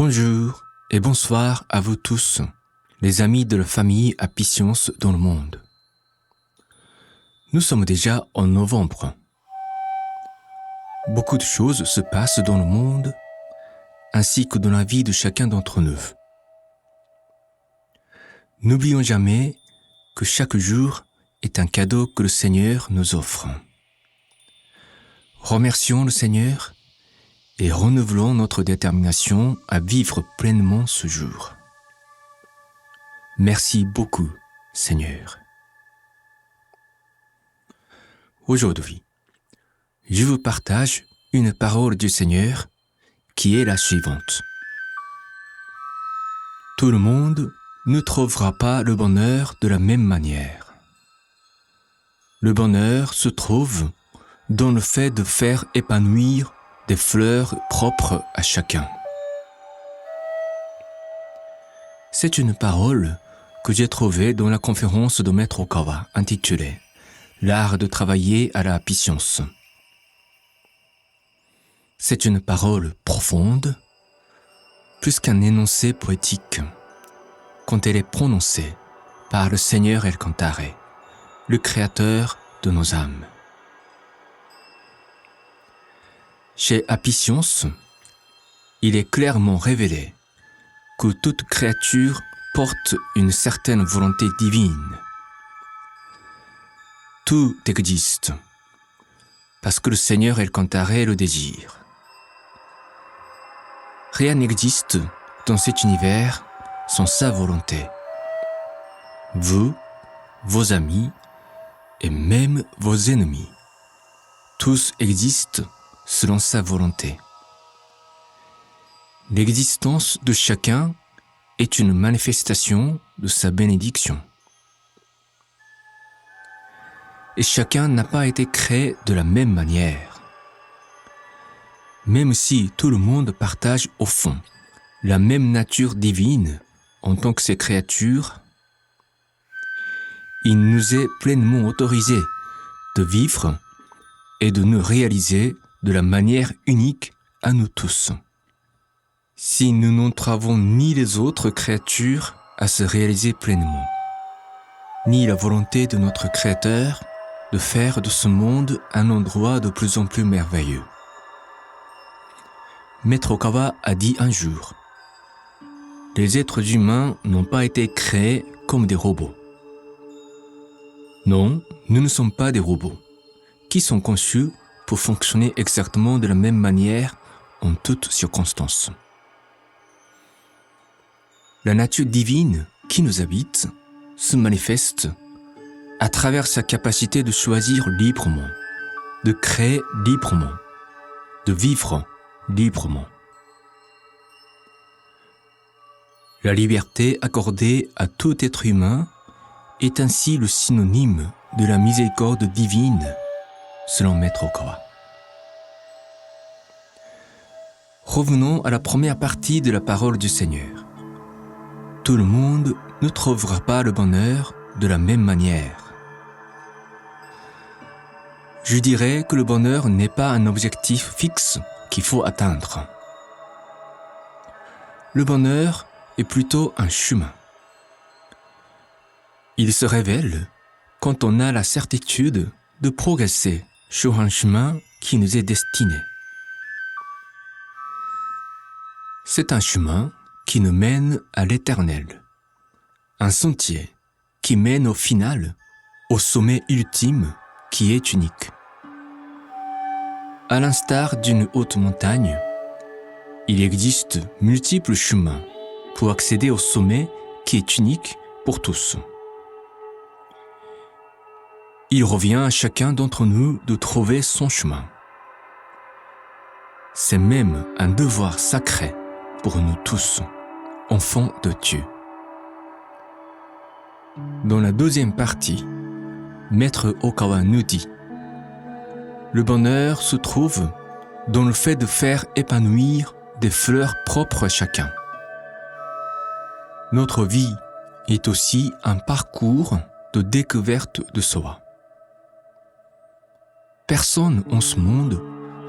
Bonjour et bonsoir à vous tous, les amis de la famille Apicience dans le monde. Nous sommes déjà en novembre. Beaucoup de choses se passent dans le monde, ainsi que dans la vie de chacun d'entre nous. N'oublions jamais que chaque jour est un cadeau que le Seigneur nous offre. Remercions le Seigneur et renouvelons notre détermination à vivre pleinement ce jour. Merci beaucoup, Seigneur. Aujourd'hui, je vous partage une parole du Seigneur qui est la suivante. Tout le monde ne trouvera pas le bonheur de la même manière. Le bonheur se trouve dans le fait de faire épanouir des fleurs propres à chacun. C'est une parole que j'ai trouvée dans la conférence de Maître Okawa intitulée « L'art de travailler à la Apicience ». C'est une parole profonde, plus qu'un énoncé poétique, quand elle est prononcée par le Seigneur El Cantare, le Créateur de nos âmes. Chez Apicience, il est clairement révélé que toute créature porte une certaine volonté divine. Tout existe, parce que le Seigneur El Cantare le désire. Rien n'existe dans cet univers sans sa volonté. Vous, vos amis et même vos ennemis, tous existent selon sa volonté. L'existence de chacun est une manifestation de sa bénédiction. Et chacun n'a pas été créé de la même manière. Même si tout le monde partage au fond la même nature divine en tant que ses créatures, il nous est pleinement autorisé de vivre et de nous réaliser de la manière unique à nous tous. Si nous n'entravons ni les autres créatures à se réaliser pleinement, ni la volonté de notre Créateur de faire de ce monde un endroit de plus en plus merveilleux. Maître Okawa a dit un jour, « Les êtres humains n'ont pas été créés comme des robots. » Non, nous ne sommes pas des robots, qui sont conçus pour fonctionner exactement de la même manière en toutes circonstances. La nature divine qui nous habite se manifeste à travers sa capacité de choisir librement, de créer librement, de vivre librement. La liberté accordée à tout être humain est ainsi le synonyme de la miséricorde divine, selon Maître Okawa. Revenons à la première partie de la parole du Seigneur. Tout le monde ne trouvera pas le bonheur de la même manière. Je dirais que le bonheur n'est pas un objectif fixe qu'il faut atteindre. Le bonheur est plutôt un chemin. Il se révèle quand on a la certitude de progresser sur un chemin qui nous est destiné. C'est un chemin qui nous mène à l'éternel, un sentier qui mène au final, au sommet ultime qui est unique. À l'instar d'une haute montagne, il existe multiples chemins pour accéder au sommet qui est unique pour tous. Il revient à chacun d'entre nous de trouver son chemin. C'est même un devoir sacré pour nous tous, enfants de Dieu. Dans la deuxième partie, Maître Okawa nous dit « Le bonheur se trouve dans le fait de faire épanouir des fleurs propres à chacun. Notre vie est aussi un parcours de découverte de soi. Personne en ce monde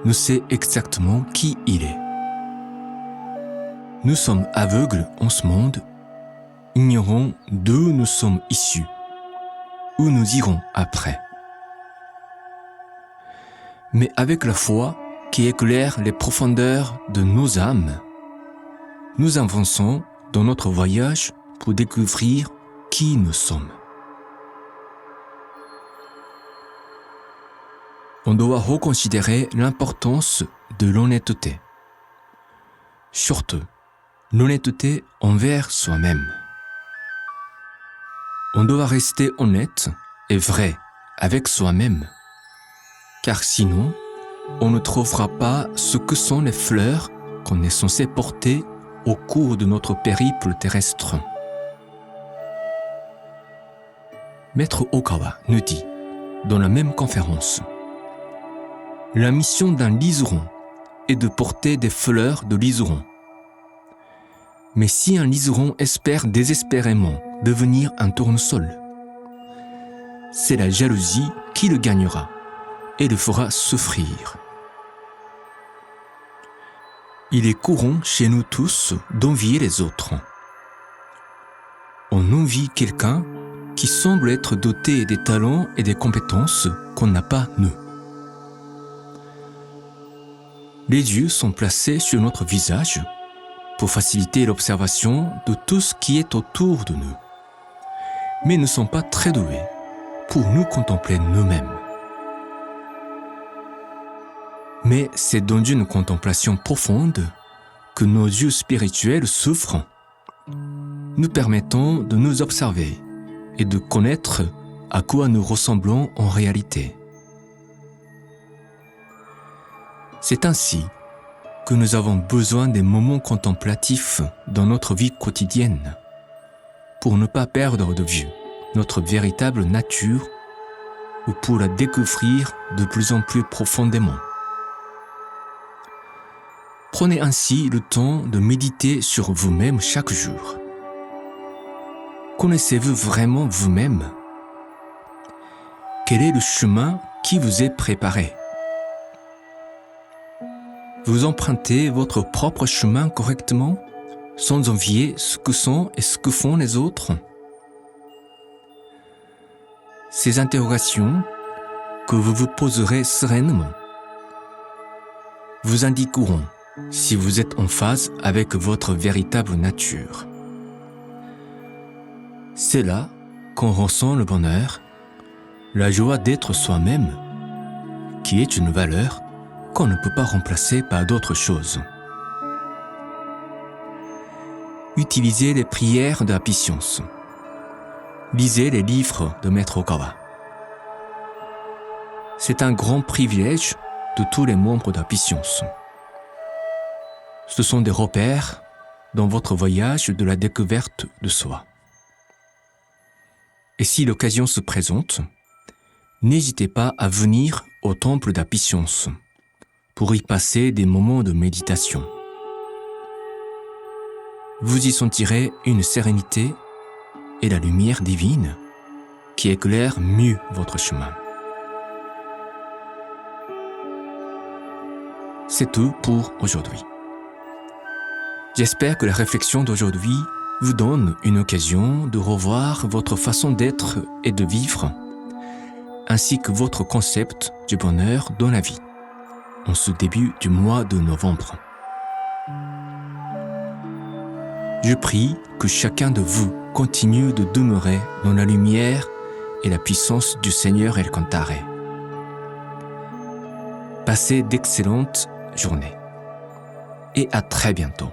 ne sait exactement qui il est. Nous sommes aveugles en ce monde, ignorons d'où nous sommes issus, où nous irons après. Mais avec la foi qui éclaire les profondeurs de nos âmes, nous avançons dans notre voyage pour découvrir qui nous sommes. On doit reconsidérer l'importance de l'honnêteté. Surtout, l'honnêteté envers soi-même. On doit rester honnête et vrai avec soi-même, car sinon, on ne trouvera pas ce que sont les fleurs qu'on est censé porter au cours de notre périple terrestre. Maître Okawa nous dit, dans la même conférence, « La mission d'un liseron est de porter des fleurs de liseron. Mais si un liseron espère désespérément devenir un tournesol, c'est la jalousie qui le gagnera et le fera souffrir. Il est courant chez nous tous d'envier les autres. On envie quelqu'un qui semble être doté des talents et des compétences qu'on n'a pas nous. Les yeux sont placés sur notre visage pour faciliter l'observation de tout ce qui est autour de nous, mais ne sont pas très doués pour nous contempler nous-mêmes. Mais c'est dans une contemplation profonde que nos yeux spirituels souffrent, nous permettant de nous observer et de connaître à quoi nous ressemblons en réalité. C'est ainsi que nous avons besoin des moments contemplatifs dans notre vie quotidienne pour ne pas perdre de vue notre véritable nature ou pour la découvrir de plus en plus profondément. Prenez ainsi le temps de méditer sur vous-même chaque jour. Connaissez-vous vraiment vous-même? Quel est le chemin qui vous est préparé? Vous empruntez votre propre chemin correctement, sans envier ce que sont et ce que font les autres? Ces interrogations que vous vous poserez sereinement vous indiqueront si vous êtes en phase avec votre véritable nature. C'est là qu'on ressent le bonheur, la joie d'être soi-même, qui est une valeur qu'on ne peut pas remplacer par d'autres choses. Utilisez les prières de la patience. Lisez les livres de Maître Okawa. C'est un grand privilège de tous les membres de la patience. Ce sont des repères dans votre voyage de la découverte de soi. Et si l'occasion se présente, n'hésitez pas à venir au temple de la patience pour y passer des moments de méditation. Vous y sentirez une sérénité et la lumière divine qui éclaire mieux votre chemin. C'est tout pour aujourd'hui. J'espère que la réflexion d'aujourd'hui vous donne une occasion de revoir votre façon d'être et de vivre, ainsi que votre concept du bonheur dans la vie, en ce début du mois de novembre. Je prie que chacun de vous continue de demeurer dans la lumière et la puissance du Seigneur El Cantare. Passez d'excellentes journées et à très bientôt.